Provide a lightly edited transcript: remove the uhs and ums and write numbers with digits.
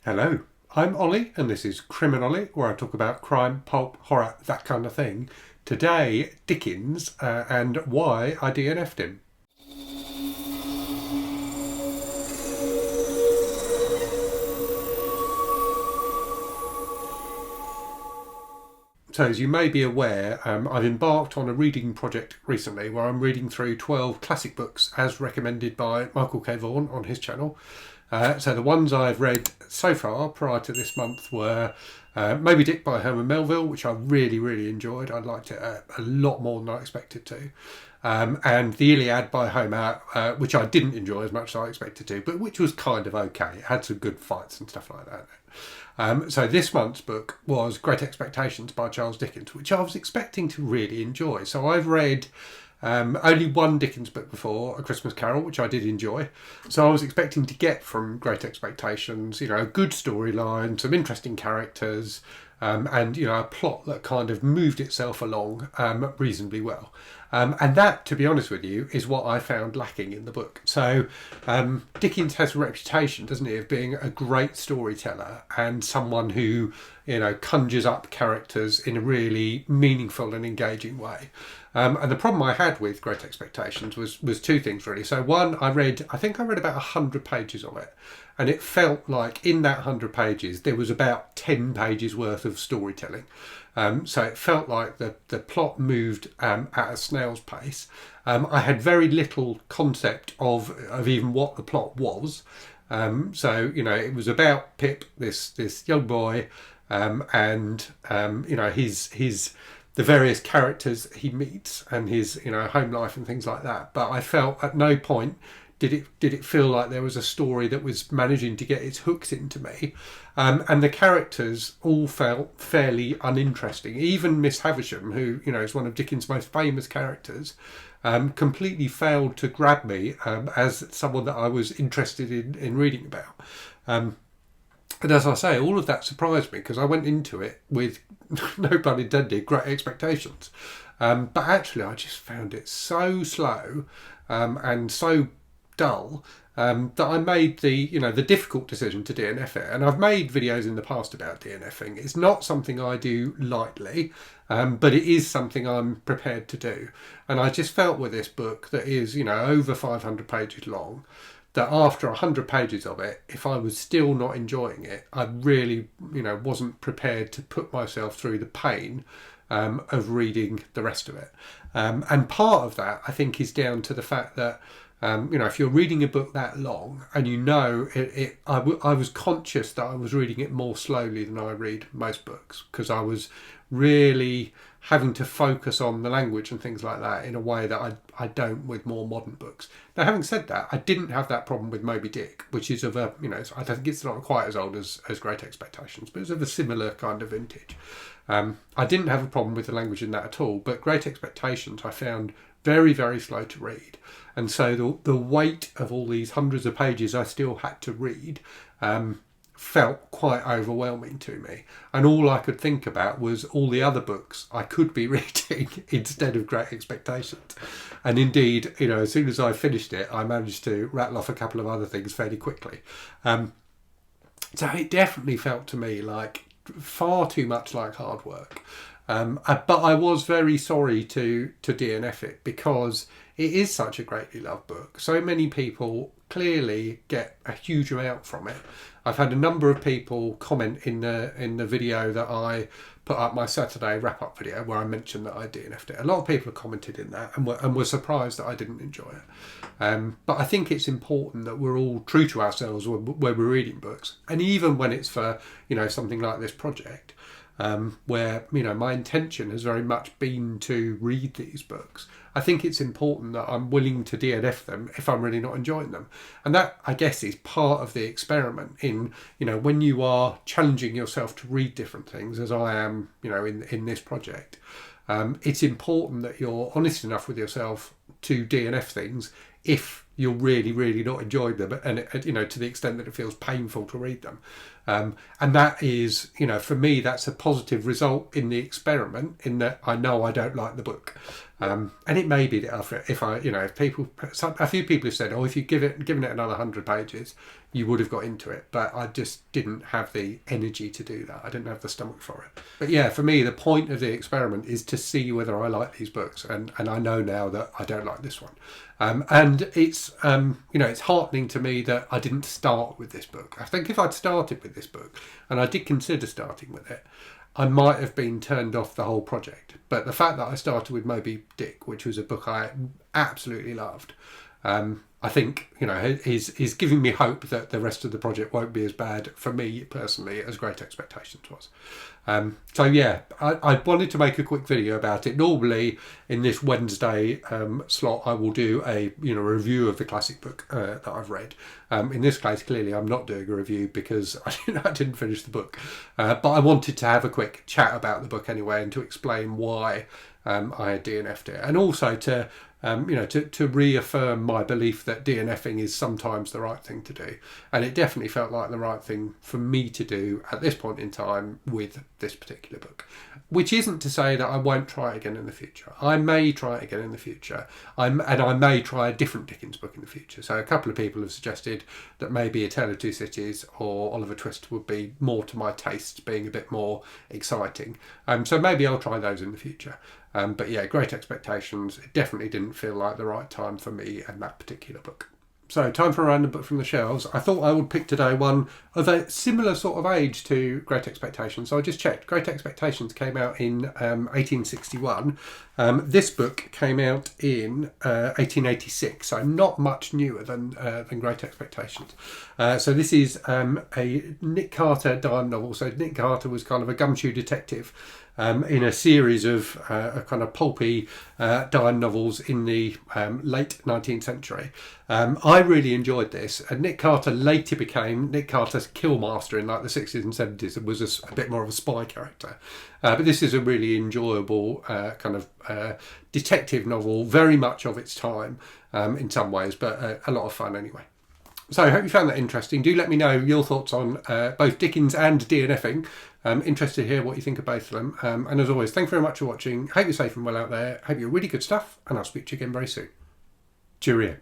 Hello, I'm Ollie, and this is Criminally, where I talk about crime, pulp, horror, that kind of thing. Today, Dickens and why I DNF'd him. So, as you may be aware, I've embarked on a reading project recently where I'm reading through 12 classic books as recommended by Michael K. Vaughan on his channel. So the ones I've read so far prior to this month were Moby Dick by Herman Melville, which I really, really enjoyed. I liked it a lot more than I expected to. And The Iliad by Homer, which I didn't enjoy as much as I expected to, but which was kind of okay. It had some good fights and stuff like that. So this month's book was Great Expectations by Charles Dickens, which I was expecting to really enjoy. So I've read only one Dickens book before, A Christmas Carol, which I did enjoy. So I was expecting to get from Great Expectations, a good storyline, some interesting characters, and a plot that kind of moved itself along reasonably well. And that, to be honest with you, is what I found lacking in the book. So Dickens has a reputation, doesn't he, of being a great storyteller and someone who, conjures up characters in a really meaningful and engaging way. And the problem I had with Great Expectations was two things really. So one, I think I read about 100 pages of it, and it felt like in that 100 pages there was about 10 pages worth of storytelling. So it felt like the plot moved at a snail's pace. I had very little concept of even what the plot was. So it was about Pip, this young boy, and his the various characters he meets and his home life and things like that. But I felt at no point did it feel like there was a story that was managing to get its hooks into me. And the characters all felt fairly uninteresting. Even Miss Havisham, who is one of Dickens' most famous characters, completely failed to grab me as someone that I was interested in reading about. And as I say, all of that surprised me because I went into it with, no pun intended, great expectations. But actually, I just found it so slow and so dull that I made the difficult decision to DNF it. And I've made videos in the past about DNFing. It's not something I do lightly, but it is something I'm prepared to do. And I just felt with this book that is over 500 pages long, that after 100 pages of it, if I was still not enjoying it, I really wasn't prepared to put myself through the pain of reading the rest of it. And part of that, I think, is down to the fact that if you're reading a book that long and I was conscious that I was reading it more slowly than I read most books because I was really having to focus on the language and things like that in a way that I don't with more modern books. Now, having said that, I didn't have that problem with Moby Dick, which is of a, I think it's not quite as old as Great Expectations, but it's of a similar kind of vintage. I didn't have a problem with the language in that at all, but Great Expectations I found very, very slow to read. And so the weight of all these hundreds of pages I still had to read felt quite overwhelming to me. And all I could think about was all the other books I could be reading instead of Great Expectations. And indeed, as soon as I finished it, I managed to rattle off a couple of other things fairly quickly. So it definitely felt to me like far too much like hard work. But I was very sorry to DNF it because it is such a greatly loved book. So many people clearly get a huge amount from it. I've had a number of people comment in the video that I put up, my Saturday wrap-up video, where I mentioned that I DNF'd it. A lot of people have commented in that and were surprised that I didn't enjoy it. But I think it's important that we're all true to ourselves when we're reading books. And even when it's for, something like this project, where my intention has very much been to read these books, I think it's important that I'm willing to DNF them if I'm really not enjoying them. And that, I guess, is part of the experiment in when you are challenging yourself to read different things, as I am in this project. It's important that you're honest enough with yourself to DNF things if you're really, really not enjoying them, and to the extent that it feels painful to read them. And that is, for me, that's a positive result in the experiment, in that I know I don't like the book. And it may be that if I, if people, a few people have said, oh, if you given it another 100 pages, you would have got into it. But I just didn't have the energy to do that. I didn't have the stomach for it. But yeah, for me, the point of the experiment is to see whether I like these books. And I know now that I don't like this one. And it's, it's heartening to me that I didn't start with this book. I think if I'd started with this book, and I did consider starting with it, I might have been turned off the whole project. But the fact that I started with Moby Dick, which was a book I absolutely loved, I think, is giving me hope that the rest of the project won't be as bad for me personally as Great Expectations was. So yeah, I wanted to make a quick video about it. Normally in this Wednesday slot, I will do a review of the classic book that I've read. In this case, clearly I'm not doing a review because I didn't finish the book. But I wanted to have a quick chat about the book anyway, and to explain why I had DNF'd it, and also to to reaffirm my belief that DNFing is sometimes the right thing to do. And it definitely felt like the right thing for me to do at this point in time with this particular book. Which isn't to say that I won't try it again in the future. I may try it again in the future. And I may try a different Dickens book in the future. So a couple of people have suggested that maybe A Tale of Two Cities or Oliver Twist would be more to my taste, being a bit more exciting. So maybe I'll try those in the future. But yeah, Great Expectations, it definitely didn't feel like the right time for me and that particular book. So, time for a random book from the shelves. I thought I would pick today one of a similar sort of age to Great Expectations. So I just checked. Great Expectations came out in 1861. This book came out in 1886, so not much newer than Great Expectations. So this is a Nick Carter dime novel. So Nick Carter was kind of a gumshoe detective in a series of a kind of pulpy dime novels in the late 19th century. I really enjoyed this. And Nick Carter later became Nick Carter's Killmaster in like the 60s and 70s. It was a bit more of a spy character. But this is a really enjoyable kind of detective novel, very much of its time in some ways, but a lot of fun anyway. So I hope you found that interesting. Do let me know your thoughts on both Dickens and DNFing. I'm interested to hear what you think of both of them. And as always, thank you very much for watching. Hope you're safe and well out there. Hope you're really good stuff. And I'll speak to you again very soon. Cheerio.